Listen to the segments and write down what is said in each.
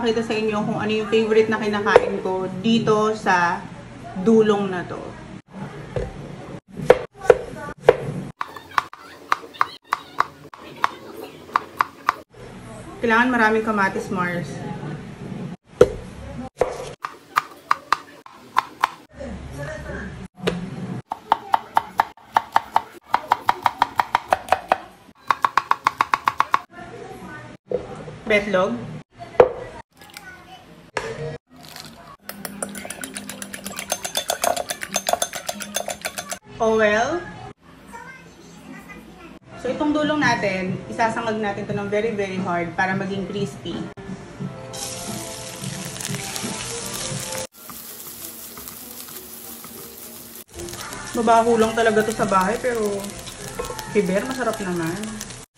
ipapakita sa inyo kung ano yung favorite na kinakain ko dito sa dulong na to. Kailangan maraming kamatis, Mars. Betlog. Oil. So, itong dulong natin, isasangag natin ito ng very hard para maging crispy. Mabaho lang talaga to sa bahay, pero kiber, masarap naman.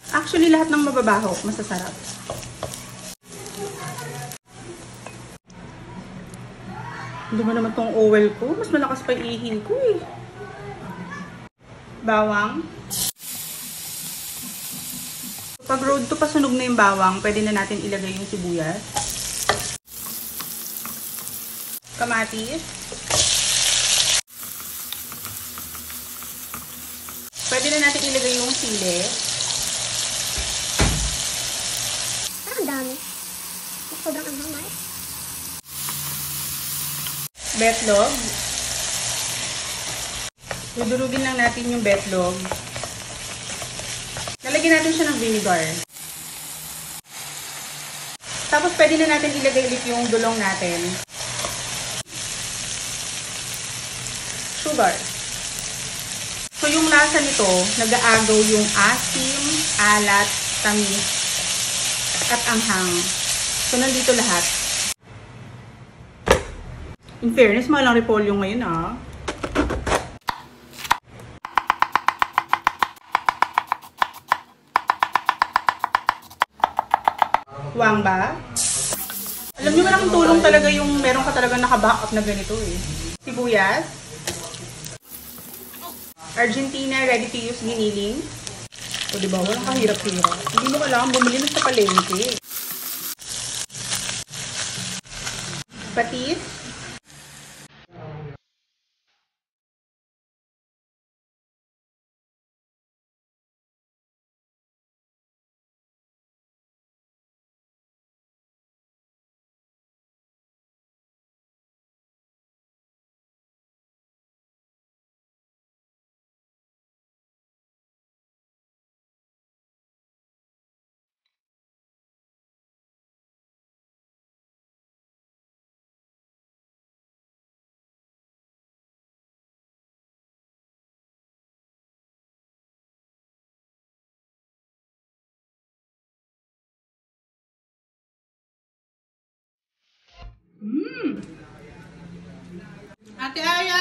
Actually, lahat ng mababaho, masasarap. Hindi mo naman tong oil ko. Mas malakas pa ihin ko eh. Bawang. Pag road to pasunog na yung bawang, pwede na natin ilagay yung sibuyas. Kamatis. Pwede na natin ilagay yung sili. Ang dami. Sobrang anghang. Betlog. Dudurugin lang natin yung betlog. Lalagyan natin siya ng vinegar. Tapos pwede na natin ilagay ulit yung dulong natin. Sugar. So yung lasa nito, nag-aagaw yung asim, alat, tamis, at anghang. So nandito lahat. In fairness, malang repolyo ngayon ah. Wang ba? Alam niyo malaking tulong talaga yung meron ka talaga naka-back up na ganito eh. Sibuyas. Argentina ready to use giniling. O diba, walang kahirap-hirap. Hindi mo kailangan bumili na sa palengke. Patis. Ate Aya!